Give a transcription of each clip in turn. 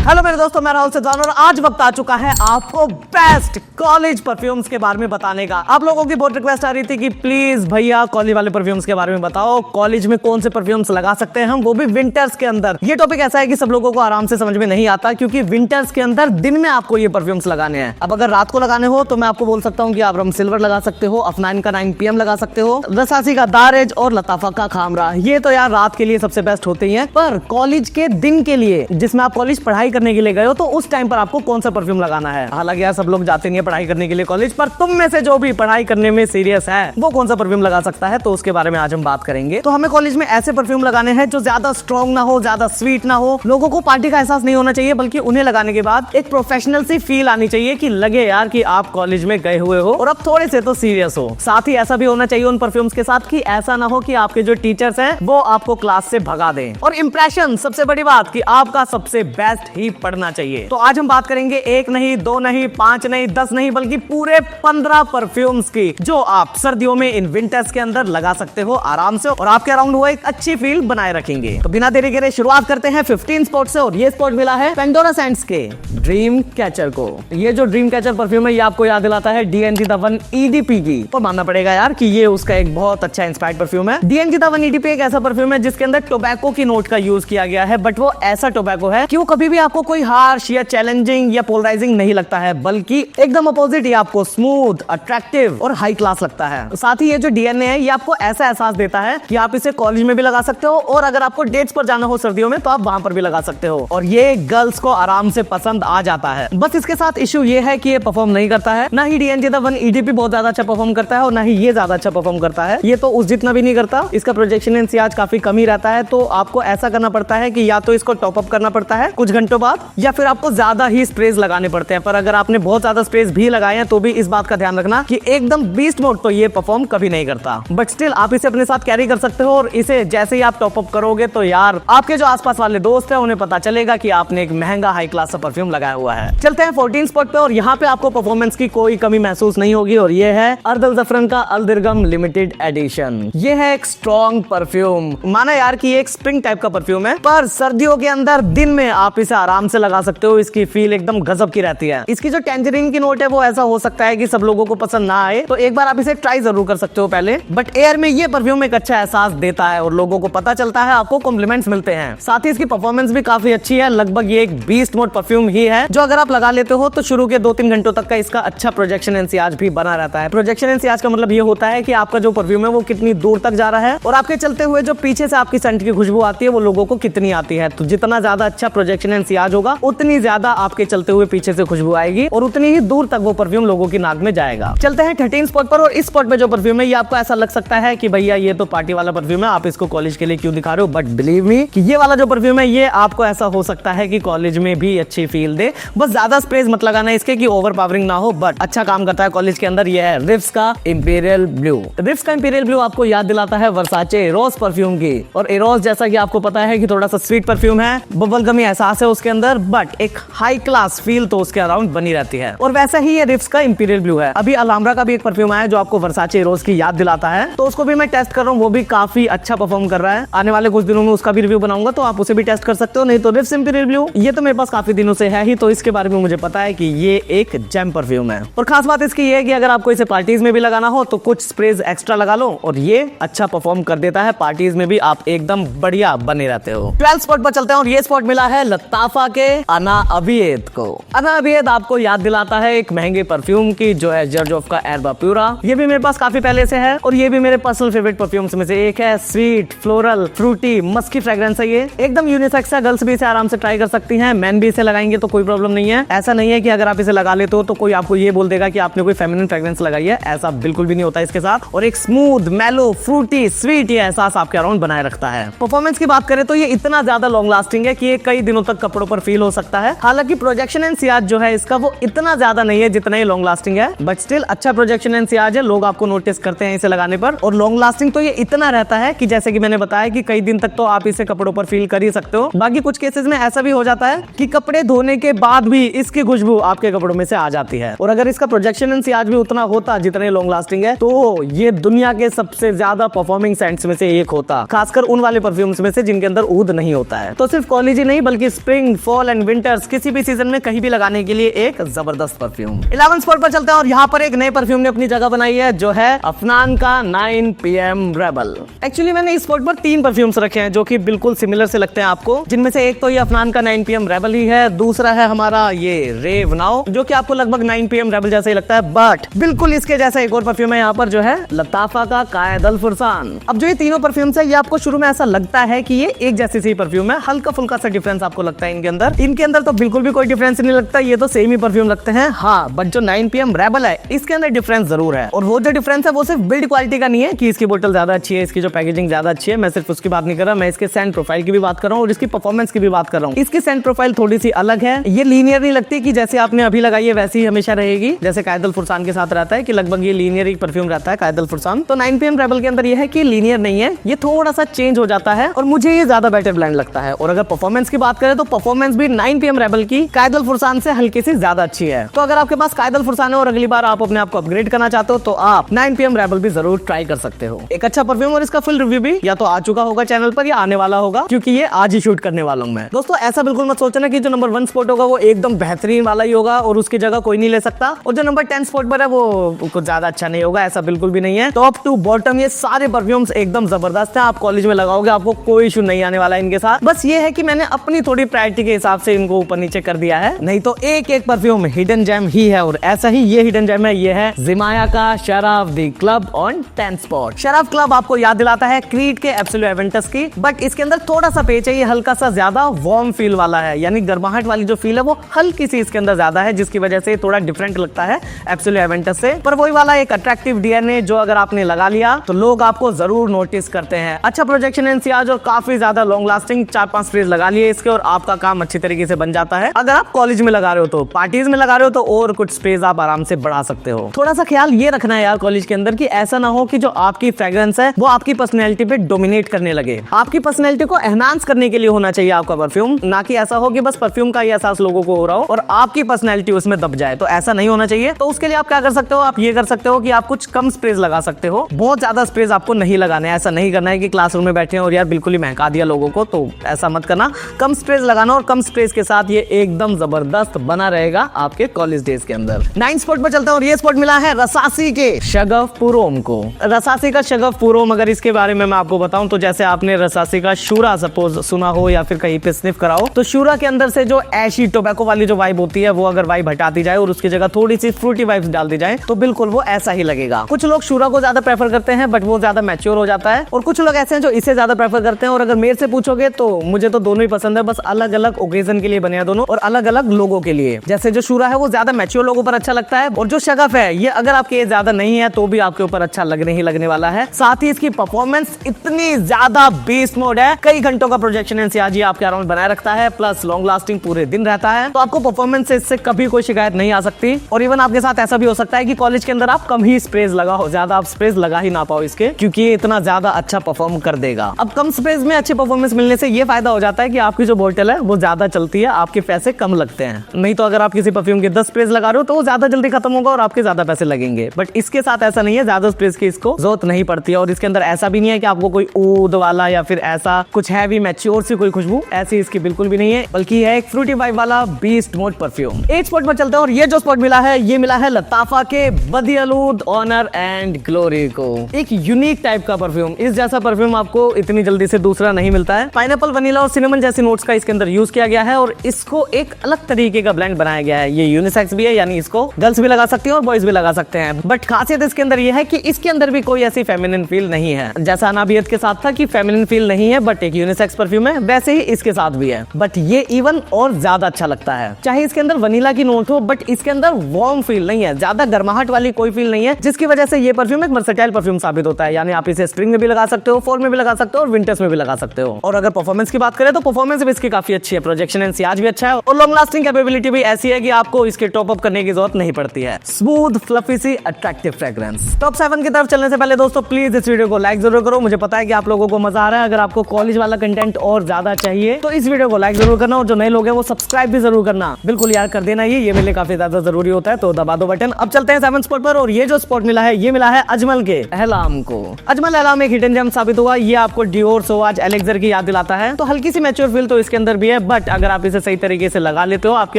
Hello मेरे दोस्तों, मैं राहुल सिद्धांत और आज वक्त आ चुका है आपको बेस्ट कॉलेज परफ्यूम्स के बारे में बताने का। आप लोगों की बहुत रिक्वेस्ट आ रही थी कि प्लीज भैया कॉलेज वाले परफ्यूम्स के बारे में बताओ, कॉलेज में कौन से परफ्यूम्स लगा सकते हैं हम, वो भी विंटर्स के अंदर। ये टॉपिक ऐसा है कि सब लोगों को आराम से समझ में नहीं आता, क्योंकि विंटर्स के अंदर दिन में आपको ये परफ्यूम्स लगाने हैं। अब अगर रात को लगाने हो तो मैं आपको बोल सकता हूँ कि आप रम सिल्वर लगा सकते हो, अफनाइन का 9 PM लगा सकते हो, रसासी का दारेज और लताफा का खामरा। ये तो यार रात के लिए सबसे बेस्ट होते ही हैं, पर कॉलेज के दिन के लिए जिसमें आप कॉलेज पढ़ाई करने के लिए गए हो तो उस टाइम पर आपको कौन सा परफ्यूम लगाना है। हालांकि यार सब लोग जाते नहीं है पढ़ाई करने के लिए कॉलेज, पर तुम में से जो भी पढ़ाई करने में सीरियस है वो कौन सा परफ्यूम लगा सकता है, तो उसके बारे में आज हम बात करेंगे। तो हमें कॉलेज में ऐसे परफ्यूम लगाने हैं जो ज्यादा स्ट्रॉन्ग ना हो, ज्यादा स्वीट ना हो, लोगों को पार्टी का एहसास नहीं होना चाहिए, बल्कि उन्हें लगाने के बाद एक प्रोफेशनल सी फील आनी चाहिए कि लगे यार कि आप कॉलेज में गए हुए हो और अब थोड़े से तो सीरियस हो। साथ ही ऐसा भी होना चाहिए उन परफ्यूम्स के साथ कि ऐसा ना हो कि आपके जो टीचर्स हैं वो आपको क्लास से भगा दें। और इंप्रेशन सबसे बड़ी बात कि आपका सबसे बेस्ट ही पढ़ना चाहिए। तो आज हम बात करेंगे 1 नहीं, 2 नहीं, 5 नहीं, 10 नहीं, बल्कि पूरे 15 परफ्यूम्स की जो आप सर्दियों में इन विंटर्स के अंदर लगा सकते हो आराम से और आपके अराउंड वो एक अच्छी फील बनाए रखेंगे। तो बिना देरी करे शुरुआत करते हैं 15 स्पॉट से, और ये स्पॉट मिला है पेंडोरा सेंट्स के ड्रीम कैचर को। ये जो ड्रीम कैचर परफ्यूम है ये आपको याद दिलाता है DNG The One EDP की, और मानना पड़ेगा यार कि ये उसका एक बहुत अच्छा इंस्पायर्ड परफ्यूम है। DNG The One EDP एक ऐसा परफ्यूम है जिसके अंदर टोबैको की नोट का यूज किया गया है, बट वो ऐसा टोबैको है कि वो कभी भी आपको कोई हार्श या चैलेंजिंग या पोलराइजिंग नहीं लगता है, बल्कि एकदम अपोजिट ही आपको स्मूथ, अट्रैक्टिव और हाई क्लास लगता है। साथ ही ये जो DNA है ये आपको ऐसा एहसास देता है कि आप इसे कॉलेज में भी लगा सकते हो, और अगर आपको डेट्स पर जाना हो सर्दियों में तो आप वहां पर भी लगा सकते हो, और ये गर्ल्स को आराम से पसंद आ जाता है। बस इसके साथ इशू ये है कि ये परफॉर्म नहीं करता है, ना ही DNG The One EDP बहुत ज्यादा अच्छा परफॉर्म करता है और ना ही ये ज्यादा अच्छा परफॉर्म करता है। ये तो उस जितना भी नहीं करता, इसका प्रोजेक्शन एंड सियाज काफी कम ही रहता है, तो आपको ऐसा करना पड़ता है कि या तो इसको टॉप अप करना पड़ता है कुछ घंटों बाद, या फिर आपको ज्यादा ही स्प्रेज लगाने पड़ते हैं। पर अगर आपने बहुत ज्यादा स्प्रेज भी लगाए हैं तो भी इस बात का ध्यान रखना कि एकदम बीस्ट मोड तो ये परफॉर्म कभी नहीं करता, बट स्टिल आप इसे अपने साथ कैरी कर सकते हो, और इसे जैसे ही आप टॉप अप करोगे तो यार आपके जो आसपास वाले दोस्त हैं उन्हें पता चलेगा कि आपने एक महंगा हाई क्लास परफ्यूम लगाया हुआ है। चलते हैं 14 स्पॉट पे, और यहाँ पे आपको परफॉर्मेंस की कोई कमी महसूस नहीं होगी, और ये है अर्द अल ज़फ़रन का अल दिरगम लिमिटेड एडिशन। ये है एक स्ट्रॉन्ग परफ्यूम, माना यार कि ये एक स्प्रिंग टाइप का परफ्यूम है, पर सर्दियों के अंदर दिन में आप इसे आराम से लगा सकते हो। इसकी फील एकदम गजब की रहती है। इसकी जो टेंजरीन की नोट है वो ऐसा हो सकता है कि सब लोगों को पसंद ना आए, तो एक बार आप इसे ट्राई जरूर कर सकते हो पहले, बट एयर में ये परफ्यूम एक अच्छा एहसास देता है और लोगों को पता चलता है, आपको कॉम्प्लीमेंट्स मिलते हैं। साथ ही इसकी परफॉर्मेंस भी काफी अच्छी है। लगभग ये एक बीस्ट मोड परफ्यूम ही है जो अगर आप लगा लेते हो तो शुरू के 2-3 घंटों तक का इसका अच्छा प्रोजेक्शन एंड सियाज भी बना रहता है। प्रोजेक्शन एंड सियाज का मतलब ये होता है कि आपका जो परफ्यूम है वो कितनी दूर तक जा रहा है, और आपके चलते हुए जो पीछे से आपकी सेंट की खुशबू आती है वो लोगों को कितनी आती है। तो जितना ज्यादा अच्छा प्रोजेक्शन एंड सियाज होगा उतनी ज्यादा आपके चलते हुए पीछे से खुशबू आएगी और उतनी ही दूर तक वो परफ्यूम लोगों की नाक में जाएगा। चलते हैं 13 स्पॉट पर, और इस स्पॉट पे जो परफ्यूम है ये आपको ऐसा लग सकता है कि भैया ये तो पार्टी वाला परफ्यूम है, आप इसको कॉलेज के लिए क्यों दिखा रहे हो, बट बिलीव मी कि ये वाला जो परफ्यूम है ये आपको ऐसा हो सकता है कि कॉलेज में भी अच्छी फील दे। बस ज्यादा स्प्रेज मत लगाना इसके कि ओवर पावरिंग ना हो, बट अच्छा काम करता है कॉलेज के अंदर। ये है रिफ्स का इंपीरियल ब्लू। रिफ्स का इंपीरियल ब्लू आपको याद दिलाता है वर्साचे एरोस परफ्यूम की, और एरोस जैसा कि आपको पता है कि थोड़ा सा स्वीट परफ्यूम है, बबल गमी एहसास है उसके अंदर, बट एक हाई क्लास फील तो उसके अराउंड बनी रहती है, और वैसा ही ये रिफ्स का इंपीरियल ब्लू है। अभी अल्हम्रा का भी एक परफ्यूम आया जो आपको वर्साचे एरोस की याद दिलाता है, तो उसको भी मैं टेस्ट कर रहा हूँ, वो भी काफी अच्छा परफॉर्म कर रहा है। आने वाले कुछ दिनों में उसका भी रिव्यू बनाऊंगा, तो आप उसे भी टेस्ट कर सकते हो। नहीं तो रिफ्स इंपीरियल ब्लू ये तो मेरे पास काफी दिनों से है ही, तो इसके बारे में मुझे पता है कि ये एक जेम परफ्यूम है। और खास बात इसकी ये है कि अगर आपको इसे पार्टीज में भी लगाना हो तो कुछ स्प्रेज एक्स्ट्रा लगा लो, और ये अच्छा परफॉर्म कर देता है। पार्टीज में भी आप एकदम बढ़िया बने रहते हो। 12 स्पॉट पर चलते हैं, और ये स्पॉट मिला है लताफा के अना अबियत को। अना अबियत आपको याद दिलाता है एक महंगे परफ्यूम की जो है जर्जोफ का एरबा प्यूरा। ये भी मेरे पास काफी पहले से है, और ये भी मेरे पर्सनल फेवरेट परफ्यूम्स में से एक है। Sweet, floral, fruity, musky fragrance है ये, एकदम यूनिसेक्स है। गर्ल्स भी इसे आराम से ट्राई कर सकती हैं, मैन भी इसे लगाएंगे तो कोई प्रॉब्लम नहीं है। ऐसा नहीं है कि अगर आप इसे लगा लेते हो तो कोई आपको ये बोल देगा कि आपने कोई फेमिनिन फ्रेग्रेंस लगाई है, ऐसा बिल्कुल भी नहीं होता इसके साथ। और एक स्मूथ, मेलो, फ्रूटी, स्वीट ये एहसास आपके अराउंड बनाए रखता है। परफॉर्मेंस की बात करें तो ये इतना ज्यादा लॉन्ग लास्टिंग है कि ये कई दिनों तक कपड़ों पर फील हो सकता है। हालांकि प्रोजेक्शन एंड सियाज जो है इसका वो इतना ज्यादा नहीं है जितना ही लॉन्ग लास्टिंग है, बट स्टिल अच्छा प्रोजेक्शन एंड सियाज है। लोग आपको नोटिस करते हैं इसे लगाने पर, और लॉन्ग लास्टिंग तो ये इतना रहता है कि जैसे कि मैंने बताया कि कई दिन तक तो आप इसे कपड़ों पर फील कर ही सकते हो। बाकी कुछ केसेस में ऐसा भी हो जाता है कि कपड़े धोने के बाद भी इसकी खुशबू आपके कपड़ों में से आ जाती है, और अगर इसका प्रोजेक्शन एंड सियाज भी उतना होता जितने लॉन्ग लास्टिंग है तो ये दुनिया के सबसे ज्यादा परफॉर्मिंग सेंट्स में से एक होता, खासकर उन वाले परफ्यूम्स में से जिनके अंदर ऊद नहीं होता है। तो सिर्फ कॉलेज ही नहीं बल्कि spring, spring, fall and winters, किसी भी सीजन में कहीं भी लगाने के लिए एक जबरदस्त परफ्यूम। 11 स्पॉट पर चलते हैं और यहाँ पर एक नए परफ्यूम ने अपनी जगह बनाई है, जो है अफनान का 9 PM रेबल। एक्चुअली मैंने इस स्पॉट पर 3 परफ्यूम्स रखे हैं जो कि बिल्कुल सिमिलर से लगते हैं आपको, जिनमें से एक तो ये अफनान का 9 PM रेबल ही है, दूसरा है हमारा ये रेव नाउ, जो कि आपको लगभग 9 PM रेबल जैसा ही लगता है, बट बिल्कुल इसके जैसा एक और परफ्यूम है यहाँ पर, जो है लताफा का कायद अल फुरसान। अब जो ये तीनों परफ्यूम्स है, ये आपको शुरू में ऐसा लगता है कि ये एक जैसी सी परफ्यूम है, हल्का फुल्का सा डिफरेंस आपको लगता है इनके अंदर तो बिल्कुल भी कोई डिफरेंस नहीं लगता, ये तो सेम ही परफ्यूम लगते हैं। हाँ, बट जो 9 PM रेबल है इसके अंदर डिफरेंस जरूर है, और वो जो डिफरेंस है वो सिर्फ बिल्ड क्वालिटी का नहीं है कि इसकी बोतल ज्यादा अच्छी है, इसकी जो पैकेजिंग ज्यादा अच्छी है, मैं सिर्फ उसकी बात नहीं कर रहा, मैं इसके सेंट प्रोफाइल की भी बात कर रहा हूँ और इसकी परफॉर्मेंस की भी बात कर रहा हूँ। इसकी सेंट प्रोफाइल थोड़ी सी अलग है, ये लीनियर नहीं लगती कि जैसे आपने अभी लगाई है वैसी ही हमेशा रहेगी, जैसे कायद अल फुरसान के साथ रहता है कि लगभग ये लीनियर एक परफ्यूम रहता है कायद अल फुरसान। तो 9 PM रेबल के अंदर ये है कि लीनियर नहीं है, ये थोड़ा सा चेंज हो जाता है और मुझे ये ज्यादा बेटर ब्लेंड लगता है। और अगर परफॉर्मेंस की बात करें तो परफॉर्मेंस भी 9 PM रेबल की कायद अल फुरसान से हल्की सी ज्यादा अच्छी है। तो अगर आपके पास कायद अल फुरसान है और अगली बार आप अपने आप को अपग्रेड करना चाहते हो तो आप 9 PM रेबल भी जरूर ट्राई कर सकते हो। एक अच्छा परफ्यूम और इसका फुल रिव्यू भी या तो आ चुका होगा चैनल पर या आने वाला होगा, क्योंकि ये आज ही शूट करने वाला हूं मैं। दोस्तों ऐसा बिल्कुल मत सोचना कि जो नंबर 1 स्पॉट होगा वो एकदम बेहतरीन वाला ही होगा और उसकी जगह कोई नहीं ले सकता, और जो नंबर 10 स्पॉट पर है वो कुछ ज्यादा अच्छा नहीं होगा, ऐसा बिल्कुल भी नहीं है। टॉप टू बॉटम ये सारे परफ्यूम्स एकदम जबरदस्त है, आप कॉलेज में लगाओगे आपको कोई इशू नहीं आने वाला है इनके साथ। बस ये है कि मैंने अपनी थोड़ी प्रायोरिटी के हिसाब से इनको ऊपर नीचे कर दिया है, नहीं तो एक एक परफ्यूम हिडन जेम ही है। और ऐसा ही ये हिडन जेम है, ये है जिमाया का Sharaf the club on 10 spot. Sharaf club आपको याद दिलाता है क्रीड के एब्सोल्यूट एवेंटस की, बट इसके अंदर थोड़ा सा पेच है, ये हल्का सा ज्यादा वार्म फील वाला है, यानी गर्माहट वाली जो फील है वो हल्की सी इसके अंदर ज्यादा है, जिसकी वजह से थोड़ा डिफरेंट लगता है एब्सोल्यूट एवेंटस से। पर वही वाला एक अट्रैक्टिव डीएनए जो अगर आपने लगा लिया तो लोग आपको जरूर नोटिस करते हैं। अच्छा प्रोजेक्शन एनसीआर और काफी ज्यादा लॉन्ग लास्टिंग, 4-5 स्प्रेज लगा लिए इसके और आपका काम अच्छी तरीके से बन जाता है। अगर आप कॉलेज में लगा रहे हो तो, पार्टीज में लगा रहे हो तो और कुछ स्प्रेज आप आराम से बढ़ा सकते हो। थोड़ा सा ख्याल ये रखना है यार कॉलेज के अंदर कि ऐसा ना हो कि जो आपकी फ्रेग्रेंस है वो आपकी पर्सनैलिटी पे डोमिनेट करने लगे। आपकी पर्सनैलिटी को एनहांस करने के लिए होना चाहिए आपका परफ्यूम, ना कि ऐसा हो कि बस परफ्यूम का ही एहसास लोगों को हो रहा हो और आपकी पर्सनैलिटी उसमें दब जाए, तो ऐसा नहीं होना चाहिए। तो उसके लिए आप क्या कर सकते हो, आप ये कर सकते हो कि आप कुछ कम स्प्रेज लगा सकते हो, बहुत ज्यादा स्प्रेज आपको नहीं लगाना है। ऐसा नहीं करना है कि क्लासरूम में बैठे हैं और यार बिल्कुल ही महका दिया लोगों को, तो ऐसा मत करना। कम स्प्रेज लगाना और कम स्प्रेज के साथ ये एकदम जबरदस्त बना रहेगा आपके कॉलेज डेज के अंदर। 9 स्पॉट पर चलता है और ये स्पॉट मिला है रसासी के शगफ पुरोम को। रसासी का शगफ पुरोम, अगर इसके बारे में मैं आपको बताऊं तो जैसे आपने रसासी का शूरा सपोज सुना हो या फिर कहीं पे स्निफ करा हो, तो शूरा के अंदर से जो ऐशी टोबैको वाली जो वाइब होती है वो अगर वाइब हटाती जाए और उसकी जगह थोड़ी सी फ्रूटी वाइब्स डाल दी जाए तो बिल्कुल वो ऐसा ही लगेगा। कुछ लोग शूरा को ज्यादा प्रेफर करते हैं बट वो ज्यादा मैच्योर हो जाता है, और कुछ लोग ऐसे हैं जो इसे ज्यादा प्रेफर करते हैं। और अगर मेरे से पूछोगे तो मुझे तो दोनों ही पसंद है, बस अलग अलग ओकेजन के लिए बने हैं दोनों और अलग अलग लोगों के लिए। जैसे जो शूरा है वो ज्यादा मैच्योर लोगों पर अच्छा लगता है, और जो शगफ है ये अगर आपके एज ज्यादा नहीं है तो भी आपके ऊपर अच्छा लगने ही लगने वाला है। साथ ही इसकी परफॉर्मेंस इतनी ज्यादा बेस्ट मोड है, कई घंटों का प्रोजेक्शन एनसीआर आपके अराउंड बनाए रखता है, प्लस लॉन्ग लास्टिंग पूरे दिन रहता है, तो आपको परफॉर्मेंस से इससे कभी कोई शिकायत नहीं आ सकती। और इवन आपके साथ ऐसा भी हो सकता है कि कॉलेज के अंदर आप कम ही स्प्रेज लगा हो, ज्यादा आप स्प्रेज लगा ही ना पाओ इसके, क्योंकि ये इतना ज्यादा अच्छा परफॉर्म कर देगा। अब कम स्प्रेज में अच्छी परफॉर्मेंस मिलने से ये फायदा हो जाता है कि आपकी जो बोतल है वो ज्यादा चलती है, आपके पैसे कम लगते हैं। नहीं तो अगर आप किसी परफ्यूम के 10 स्प्रेज लगा रहे हो तो वो ज्यादा जल्दी खत्म होगा और आपके ज्यादा पैसे लगेंगे, बट इसके साथ ऐसा नहीं है, ज्यादा स्प्रेज की इसको जरूरत नहीं पड़ती है। और इसके अंदर ऐसा भी नहीं है कि आपको कोई ऊद वाला या फिर ऐसा कुछ हैवी मैच्योर सी कोई खुशबू, ऐसी इसकी बिल्कुल भी नहीं है, बल्कि है एक फ्रूटी वाइब वाला बीस्ट मोड परफ्यूम। 8 स्पॉट पर चलते हैं और ये जो स्पॉट मिला है ये मिला है लताफा के बदियलूद ऑनर एंड ग्लोरी को। एक यूनिक टाइप का परफ्यूम, इस जैसा परफ्यूम आपको इतनी जल्दी से दूसरा नहीं मिलता है। पाइनएप्पल, वनीला और सिनेमन जैसी नोट्स का इसके अंदर यूज किया गया है और इसको एक अलग तरीके का ब्लेंड बनाया गया है। ये यूनिसेक्स भी है, यानी इसको गर्ल्स भी लगा सकती हैं और बॉयज भी लगा सकते हैं, बट खासियत इसके अंदर यह है कि इसके अंदर भी कोई ऐसी फेमिनिन फील नहीं है। जैसा अनाबियत के साथ था कि फेमिनिन फील नहीं है बट एक यूनिसेक्स परफ्यूम है, वैसे ही इसके साथ भी है, बट ये इवन और ज्यादा अच्छा लगता है। चाहे इसके अंदर वनीला की नोट हो बट इसके अंदर वार्म फील नहीं है, ज्यादा गर्माहट वाली कोई फील नहीं है, जिसकी वजह से ये परफ्यूम एक वर्सेटाइल परफ्यूम साबित होता है। यानी आप इसे स्प्रिंग में भी लगा सकते हो, फॉल में भी लगा सकते हो और विंटर्स में भी लगा सकते हो। और अगर परफॉर्मेंस की बात करें तो परफॉर्मेंस भी इसकी काफी अच्छी है, प्रोजेक्शन एनसीआर भी अच्छा है और लॉन्ग लास्टिंग कैपेबिलिटी भी ऐसी है कि आपको इसके टॉप अप करने की जरूरत नहीं पड़ती है। स्मूथ फ्लफी सी अट्रैक्टिव फ्रेग्रेंस। टॉप 7 की तरफ चलने से पहले दोस्तों प्लीज इस वीडियो को लाइक जरूर करो, मुझे पता है कि आप लोगों को मजा आ रहा है। अगर आपको कॉलेज वाला कंटेंट और ज्यादा चाहिए तो इस वीडियो को लाइक जरूर करना और जो नए लोग हैं वो सब्सक्राइब भी जरूर करना, बिल्कुल यार कर देना, ये मेरे लिए काफी ज्यादा जरूरी होता है, तो दबा दो बटन। अब चलते हैं 7 स्पॉट पर और ये जो स्पॉट मिला है ये मिला है अजमल के एहलाम को। अजमल एहलाम एक हिडन जेम साबित हुआ, ये आपको डियोर, सोवाज, एलेक्सर की याद दिलाता है, तो हल्की सी मैच्योर फील तो इसके अंदर भी है, बट अगर आप इसे सही तरीके से लगा लेते हो, आपकी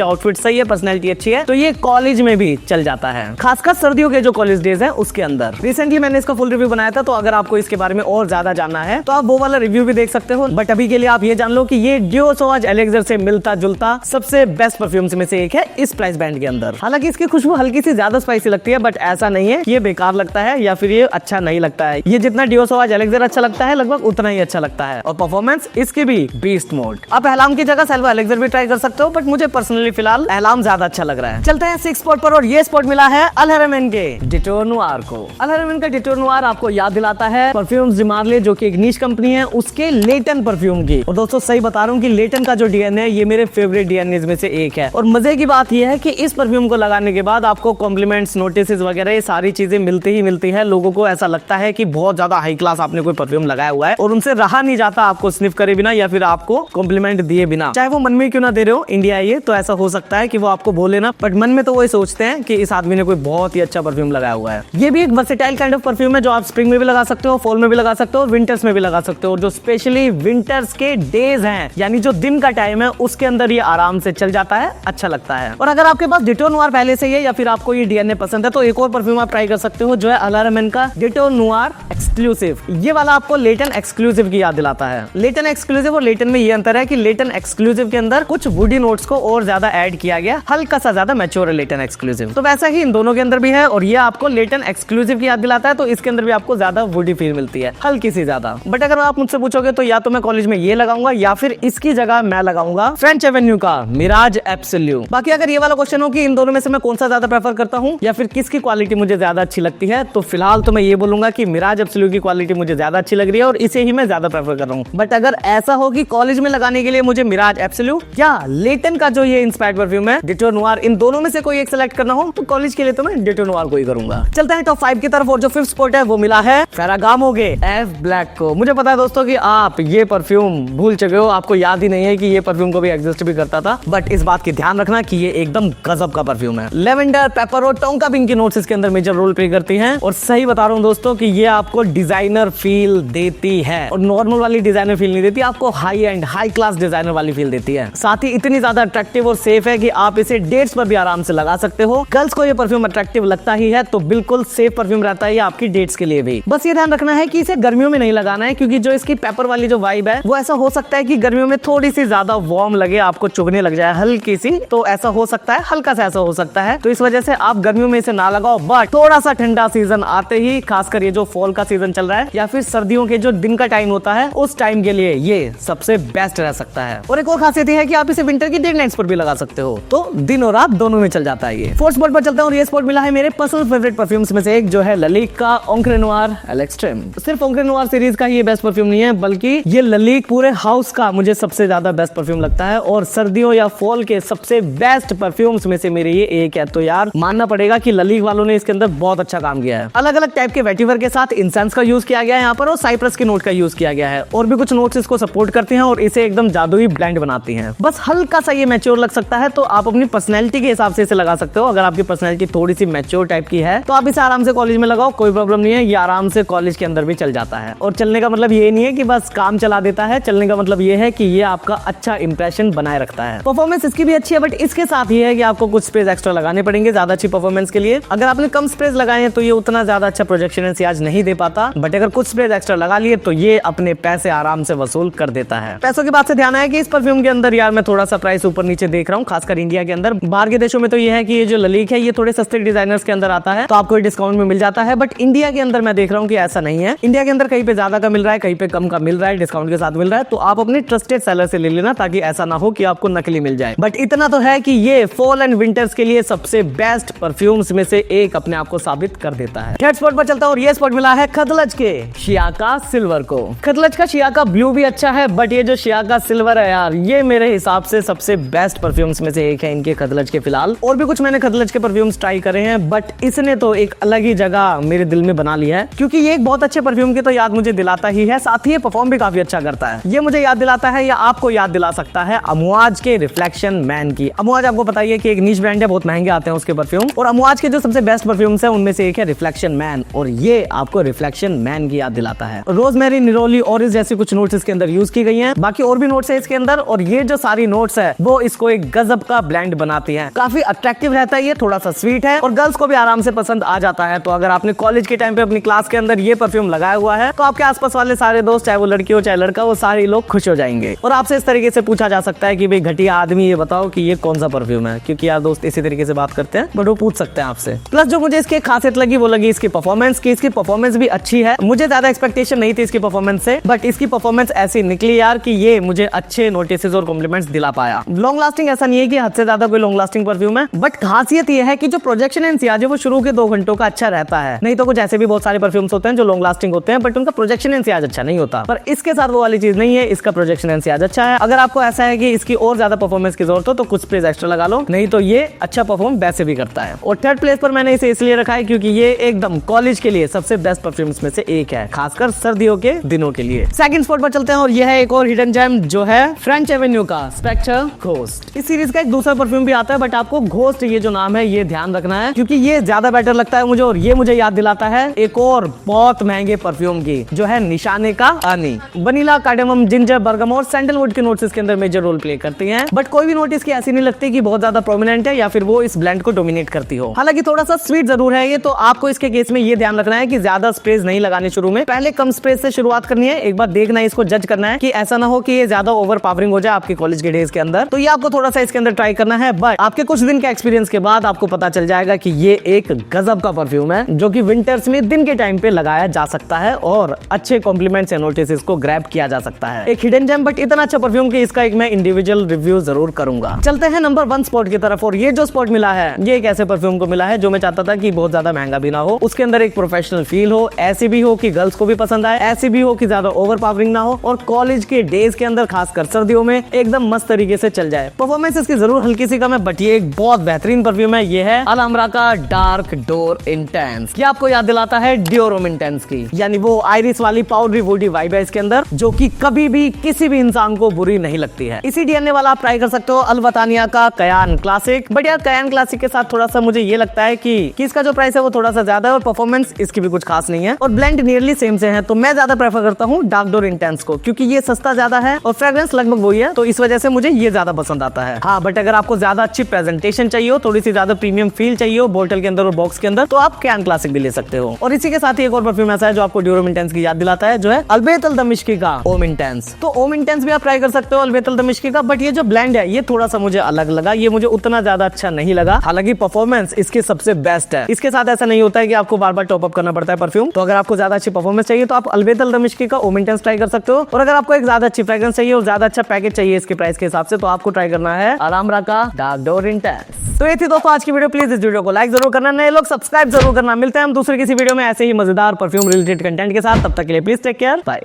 आउटफिट सही है, पर्सनैलिटी अच्छी है, तो ये कॉलेज में भी चल जाता है, खासकर सर्दियों के जो कॉलेज डेज है उसके अंदर। रिसेंटली मैंने इसका फुल रिव्यू बनाया था, तो अगर आपको इसके बारे में और ज्यादा जानना है तो आप वो वाला रिव्यू भी देख सकते हो। बट अभी के लिए आप ये जान लो कि ये डियो सवाज एलेक्सर से मिलता जुलता सबसे बेस्ट परफ्यूम्स में से एक है इस प्राइस बैंड के अंदर। हालांकि इसकी खुशबू हल्की सी ज्यादा स्पाइसी लगती है, बट ऐसा नहीं है ये बेकार लगता है या फिर ये अच्छा नहीं लगता है। ये जितना डियो सवाज एलेक्सर अच्छा लगता है लगभग उतना ही अच्छा लगता है, और परफॉर्मेंस इसकी भी बीस्ट मोड। आप एहलाम की जगह सैल्वा एलेक्सर भी ट्राई कर सकते हो, बट मुझे पर्सनली फिलहाल एहलाम ज्यादा अच्छा लग रहा है। चलते हैं 6 स्पॉट पर, और ये स्पॉट मिला है अल हरमैन के डिटोर नोयर को। अल हरमैन का डिटोर नोयर आपको याद दिलाता है परफ्यूम्स दी मार्ले, जो कि एक नीश कंपनी है, उसके लेटन परफ्यूम की। और दोस्तों सही बता रहा हूँ कि लेटन का जो डीएनए है ये मेरे फेवरेट डीएनए में से एक है। और मजे की बात यह है कि इस परफ्यूम को लगाने के बाद आपको कॉम्प्लीमेंट्स, नोटिस वगैरह ये सारी चीजें मिलती है। लोगों को ऐसा लगता है कि बहुत ज्यादा हाई क्लास आपने कोई परफ्यूम लगाया हुआ है, और उनसे रहा नहीं जाता आपको स्निफ करे बिना या फिर आपको कॉम्प्लीमेंट दिए बिना, चाहे वो मन में क्यों ना दे रहे हो। इंडिया ये तो ऐसा हो सकता है कि वो आपको बोले ना, बट मन में तो वही सोचते हैं कि इस आदमी ने कोई बहुत ही अच्छा परफ्यूम लगाया हुआ है। ये भी एक वर्सेटाइल काइंड ऑफ परफ्यूम है, जो आप स्प्रिंग में भी लगा सकते हो, फॉल में भी लगा सकते हो, विंटर्स में भी लगा सकते हो। जो स्पेशली विंटर्स के डेज हैं, यानी जो दिन का टाइम है, उसके अंदर ये आराम से चल जाता है, अच्छा लगता है। और अगर आपके पास डिटोर नोयर पहले से ही है या फिर आपको ये डीएनए पसंद है, तो एक और परफ्यूम आप ट्राई कर सकते हो, जो है अल हरमैन का डिटोर नोयर एक्सक्लूसिव। ये वाला आपको लेटन एक्सक्लूसिव की याद दिलाता है। लेटन एक्सक्लूसिव और लेटन में ये अंतर है कि लेटन एक्सक्लूसिव के अंदर कुछ वुडी नोट्स को और ज्यादा ऐड किया गया, हल्का सा ज्यादा मैच्योर है लेटन एक्सक्लूसिव। तो वैसा ही इन दोनों के अंदर भी है, और ये आपको लेटन एक्सक्लूसिव की याद दिलाता है, तो इसके अंदर भी आपको ज्यादा वुडी फील मिलती है, हल्की सी ज्यादा। बट अगर आप मुझसे पूछोगे तो या तो मैं कॉलेज में ये लगाऊंगा या फिर इसकी जगह मैं लगाऊंगा फ्रेंच एवेन्यू का मिराज एब्सोल्यूट। बाकी अगर ये वाला क्वेश्चन हो कि इन दोनों में से मैं कौन सा ज्यादा प्रेफर करता हूँ या फिर किसकी क्वालिटी मुझे ज्यादा अच्छी लगती है, तो फिलहाल तो मैं ये बोलूंगा कि मिराज एब्सोल्यूट की क्वालिटी मुझे ज्यादा अच्छी लग रही है और इसे ही मैं ज्यादा प्रेफर कर रहा हूँ। बट अगर ऐसा हो कि कॉलेज में लगाने के लिए मुझे मिराज एब्सोल्यूट या लेटन का जो ये इंस्पायर्ड परफ्यूम है डिटोर नोयर, इन दोनों में से कोई एक सेलेक्ट करना हो, तो कॉलेज के लिए तो मैं डिटोर नोयर को ही करूंगा। चलते हैं टॉप 5 की तरफ, और जो 5th स्पॉट है वो मिला है फेरागामो के एफ ब्लैक को। मुझे पता है दोस्तों कि आप ये परफ्यूम भूल चुके हो, आपको याद ही नहीं है कि ये परफ्यूम को भी एग्जिस्ट भी करता था, बट इस बात की ध्यान रखना कि ये एकदम गजब का परफ्यूम है। लेवेंडर, पेपर और टोंका बिन की नोट्स इसके अंदर मेजर रोल प्ले करती हैं, और सही बता रहा हूँ दोस्तों कि ये आपको डिजाइनर फील देती है, और नॉर्मल वाली डिजाइनर फील नहीं देती, आपको high and high class designer वाली फील देती है। साथ ही इतनी ज्यादा अट्रैक्टिव और सेफ है कि आप इसे डेट्स पर भी आराम से लगा सकते हो। गर्ल्स को ये परफ्यूम अट्रैक्टिव लगता ही है, तो बिल्कुल सेफ परफ्यूम रहता है आपकी डेट्स के लिए भी। बस ये ध्यान रखना है कि इसे गर्मियों में नहीं लगाना है, क्योंकि जो इसकी पेपर वाली जो वाइब है वो ऐसा हो सकता है कि गर्मियों में थोड़ी सी ज्यादा वार्म लगे, आपको चुभने लग जाए हल्की सी, तो ऐसा हो सकता है, हल्का सा ऐसा हो सकता है। तो इस वजह से आप गर्मियों में इसे ना लगाओ, बट थोड़ा सा ठंडा सीजन आते ही, खासकर ये जो फॉल का सीजन चल रहा है या फिर सर्दियों के जो दिन का टाइम होता है, उस टाइम के लिए ये सबसे बेस्ट रह सकता है। और एक और खासियत है कि आप इसे विंटर की डे नाइट्स पर भी लगा सकते हो, तो दिन और रात दोनों में चल जाता है ये। 4th स्पॉट पर चलता हूँ, और ये स्पॉट मिला है मेरे पर्सनल फेवरेट परफ्यूम्स में से एक, जो है ललिक का ओंक्रे नोयर एलेक्स्ट्रीम। सिर्फ ओंक्रे नोयर सीरीज का ये बेस्ट परफ्यूम नहीं है, बल्कि ये ललिक पूरे हाउस का मुझे सबसे ज्यादा बेस्ट परफ्यूम लगता है, और सर्दियों या फॉल के सबसे बेस्ट परफ्यूम्स में से मेरे ये एक है। तो यार मानना पड़ेगा कि ललिक वालों ने इसके अंदर बहुत अच्छा काम किया है। अलग अलग टाइप के वेटिवर के साथ इंसेंस का यूज किया गया है यहाँ पर, और साइप्रस के नोट का यूज किया गया है, और भी कुछ नोट्स इसको सपोर्ट करते हैं और इसे एकदम जादुई ब्लेंड बनाती हैं। बस हल्का सा ये मैच्योर लग सकता है, तो आप अपनी पर्सनैलिटी के हिसाब से इसे लगा सकते हो। अगर आपकी पर्सनैलिटी थोड़ी सी मैच्योर टाइप की है, तो आप इसे आराम से कॉलेज में लगाओ, कोई प्रॉब्लम नहीं है, ये आराम से कॉलेज के अंदर भी चल जाता है। और चलने का मतलब ये नहीं है कि बस काम चला देता है, चलने का मतलब ये है कि ये आपका अच्छा इंप्रेशन बनाए रखता है। परफॉर्मेंस इसकी भी अच्छी है, बट इसके साथ ये है कि आपको कुछ स्प्रेज एक्स्ट्रा लगाने पड़ेंगे ज्यादा अच्छी परफॉर्मेंस के लिए। अगर आपने कम स्प्रेज लगाए हैं तो ये उतना ज्यादा अच्छा प्रोजेक्शन आज नहीं दे पाता, बट अगर कुछ स्प्रेज एक्स्ट्रा लगा लिए तो ये अपने पैसे आराम से वसूल कर देता है। पैसों की बात से ध्यान आया कि इस परफ्यूम के अंदर यार मैं थोड़ा सा प्राइस ऊपर नीचे देख रहा हूँ, खासकर इंडिया के अंदर। बाहर के देशों में तो ये है कि ये जो ललिक है ये थोड़े सस्ते डिजाइनर्स के अंदर आता है, तो आपको डिस्काउंट में मिल जाता है, बट इंडिया के अंदर मैं देख रहा हूँ कि ऐसा नहीं है। इंडिया के अंदर कहीं पे ज्यादा का मिल रहा है, कहीं पे कम का मिल रहा है, डिस्काउंट के साथ मिल रहा है, तो आप अपने ट्रस्टेड सेलर से ले लेना, ताकि ऐसा ना हो कि आपको नकली मिल जाए। बट इतना तो है कि ये फॉल एंड विंटर्स के लिए सबसे बेस्ट परफ्यूम्स में से एक अपने आप को साबित कर देता है। 3rd स्पॉट पर चलता हूँ, और ये स्पॉट मिला है खतलज के शियाका सिल्वर को। खतलज का शियाका ब्लू भी अच्छा है, बट ये जो शियाका सिल्वर है यार, ये मेरे हिसाब से सबसे बेस्ट परफ्यूम्स में से एक है इनके खतलज के। फिलहाल और भी कुछ मैंने खतलज के परफ्यूम्स ट्राई करे हैं, बट इसने तो एक अलग ही जगह मेरे दिल में बना लिया है, क्योंकि ये एक बहुत अच्छे परफ्यूम की तो याद मुझे दिलाता ही है, साथ ही ये परफॉर्म भी काफी अच्छा करता है। ये मुझे याद दिलाता है या आपको याद दिला सकता है अमवाज के रिफ्लेक्शन मैन की। अमवाज आपको पता है कि एक नीश ब्रांड है, बहुत महंगे आते हैं उसके परफ्यूम, और अमवाज के जो सबसे बेस्ट परफ्यूम्स है उनमें से एक है रिफ्लेक्शन मैन, और ये आपको रिफ्लेक्शन मैन की याद दिलाता है। रोजमेरी, निरोली, ऑरेंज जैसी कुछ नोट्स इसके अंदर यूज की गई हैं। बाकी और भी नोट्स है इसके अंदर, अंदर, और ये जो सारी नोट्स है वो इसको एक गजब का ब्लेंड बनाती हैं। काफी अट्रैक्टिव रहता है, ये थोड़ा सा स्वीट है और गर्ल्स को भी आराम से पसंद आ जाता है। तो अगर आपने कॉलेज के टाइम पे अपनी क्लास के अंदर ये परफ्यूम लगाया हुआ है तो आपके आसपास वाले सारे दोस्त, चाहे वो लड़की हो चाहे लड़का, वो सारे लोग खुश हो जाएंगे। और आपसे इस तरीके से पूछा जा सकता है कि भाई घटिया आदमी ये बताओ कि ये कौन सा परफ्यूम है, क्योंकि यार दोस्त इसी तरीके से बात करते हैं, बट वो पूछ सकते हैं आपसे। प्लस जो मुझे इसकी खासियत लगी वो लगी इसकी परफॉर्मेंस की। इसकी परफॉर्मेंस भी अच्छी है, मुझे ज्यादा एक्सपेक्टेशन नहीं थी इसकी परफॉर्मेंस से, बट इसकी परफॉर्मेंस ऐसी निकली यार कि ये मुझे अच्छे नोटिस और कॉम्प्लीमेंट्स दिला पाया। लॉन्ग लास्टिंग ऐसा नहीं है कि हद से ज्यादा कोई लॉन्ग लास्टिंग परफ्यूम है, बट खासियत ये है कि जो प्रोजेक्शन एनसीआर है वो शुरू के 2 घंटों का अच्छा रहता है। नहीं तो कुछ ऐसे भी बहुत सारे परफ्यूम्स होते हैं जो लॉन्ग लास्टिंग होते हैं बट उनका प्रोजेक्शन एनसीआर अच्छा नहीं होता, पर इसके साथ वो वाली चीज नहीं है। इसका प्रोजेक्शन एनसीआर अच्छा है। अगर आपको ऐसा है कि इसकी और ज्यादा परफॉर्मेंस की जरूरत हो तो कुछ स्प्रेज एक्स्ट्रा लगा लो, नहीं तो ये अच्छा परफॉर्म वैसे भी करता है। और थर्ड प्लेस पर मैंने इसे इसलिए रखा है क्योंकि ये एकदम कॉलेज के लिए सबसे बेस्ट परफ्यूम्स में से एक है, खासकर सर्दियों के दिनों के लिए। सेकंड स्पॉट पर चलते हैं और यह है एक और हिडन जेम जो है फ्रेंच एवेन्यू का स्पेक्टर घोस्ट। इस सीरीज का एक दूसरा परफ्यूम भी आता है, बट आपको घोस्ट ये जो नाम है ये ध्यान रखना है क्योंकि ये ज्यादा बेटर लगता है मुझे, और ये मुझे याद दिलाता है एक और बहुत महंगे परफ्यूम की जो है निशाने का आनी। Vanilla, cardamom, ginger, bergamot, sandalwood के नोट्स इसके अंदर मेजर रोल प्ले करती हैं, बट कोई भी नोट इसकी ऐसी नहीं लगती कि बहुत ज्यादा प्रोमिनेंट है या फिर वो इस ब्लेंड को डोमिनेट करती हो। हालांकि थोड़ा सा स्वीट जरूर है ये, तो आपको इसके केस में ये ध्यान रखना है कि ज्यादा स्प्रेज नहीं लगाने शुरू में, पहले कम स्प्रेज से शुरुआत करनी है। एक बार देखना है, इसको जज करना है कि ऐसा ना हो कि ये ज्यादा ओवर पावरिंग हो जाए आपके कॉलेज के डेज के अंदर, तो ये आपको थोड़ा सा इसके अंदर ट्राई करना है। बट आपके कुछ दिन के एक्सपीरियंस के बाद आपको पता चल जाएगा कि ये एक गजब का परफ्यूम है जो कि विंटर्स में दिन के टाइम पे लगाया जा सकता है और अच्छे कॉम्प्लीमेंट्स या नोटिस को ग्रैब किया जा सकता है। एक हिडन जेम बट इतना अच्छा परफ्यूम कि इसका एक मैं इंडिविजुअल रिव्यू जरूर करूंगा। चलते हैं नंबर 1 स्पॉट की तरफ, और ये जो स्पॉट मिला है ये एक ऐसे परफ्यूम को मिला है जो मैं चाहता था कि बहुत ज्यादा महंगा भी ना हो, उसके अंदर एक प्रोफेशनल फील हो, ऐसी भी हो कि गर्ल्स को भी पसंद आए, ऐसी भी हो कि ज्यादा ओवर पावरिंग ना हो, और कॉलेज के डेज के अंदर खासकर सर्दियों में एकदम मस्त तरीके से चल जाए। परफॉर्मेंस इसकी जरूर हल्की सी कम है, बट ये एक बहुत बेहतरीन परफ्यूम है। ये है अलहमरा का डार्क डोर इंटेंस। ये आपको याद दिलाता है डियोरम इंटेंस की, यानी वो आयरिस वाली पाउडरी वुडी वाइब है इसके अंदर जो कि कभी भी किसी भी इंसान को बुरी नहीं लगती है। इसी डीएनए वाला आप ट्राई कर सकते हो अलवतानिया का कयान क्लासिक। बट यार कयान क्लासिक के साथ थोड़ा सा मुझे ये लगता है कि इसका जो प्राइस है वो थोड़ा सा ज्यादा है और परफॉर्मेंस इसकी भी कुछ खास नहीं है, और ब्लेंड नियरली सेम से है, तो मैं ज्यादा प्रेफर करता हूँ डार्क डोर इंटेंस को क्योंकि ये सस्ता ज्यादा है और फ्रेग्रेंस लगभग वही है, तो इस वजह से मुझे ये ज्यादा पसंद आता है। हाँ, बट अगर आपको ज्यादा अच्छी प्रेजेंटेशन चाहिए हो, थोड़ी सी ज्यादा प्रीमियम फील चाहिए हो बोतल के अंदर और बॉक्स के अंदर, तो आप कयान क्लासिक भी ले सकते हो। और इसी के साथ ही एक और परफ्यूम ऐसा है जो आपको डियोरम इंटेंस की याद दिलाता है, जो है अलबेत अल दमिश्की का ओम इंटेंस। तो ओम इंटेंस भी आप ट्राई कर सकते हो अलबेत अल दमिश्की का, बट ये जो ब्लेंड है ये थोड़ा सा मुझे अलग लगा, ये मुझे उतना ज्यादा अच्छा नहीं लगा। हालांकि परफॉर्मेंस इसकी सबसे बेस्ट है। इसके साथ ऐसा नहीं होता है कि आपको बार बार टॉप अप करना पड़ता है परफ्यूम, तो अगर आपको ज्यादा अच्छी परफॉर्मेंस चाहिए तो आप अलबेत अल दमिश्की का ओम इंटेंस ट्राई कर सकते हो, और अगर आपको एक ज्यादा अच्छी फ्रेग्रेंस चाहिए और ज्यादा अच्छा पैकेज चाहिए इसके प्राइस के हिसाब से, तो आपको ट्राई करना है अलहमरा का डार्क डोर इंटेंस। तो ये थी दोस्तों आज की वीडियो। प्लीज इस वीडियो को लाइक जरूर करना, नए लोग सब्सक्राइब जरूर करना। मिलते हैं हम दूसरे किसी वीडियो में ऐसे ही मजेदार परफ्यूम रिलेटेड कंटेंट के साथ, तब तक के लिए प्लीज टेक केयर, बाय।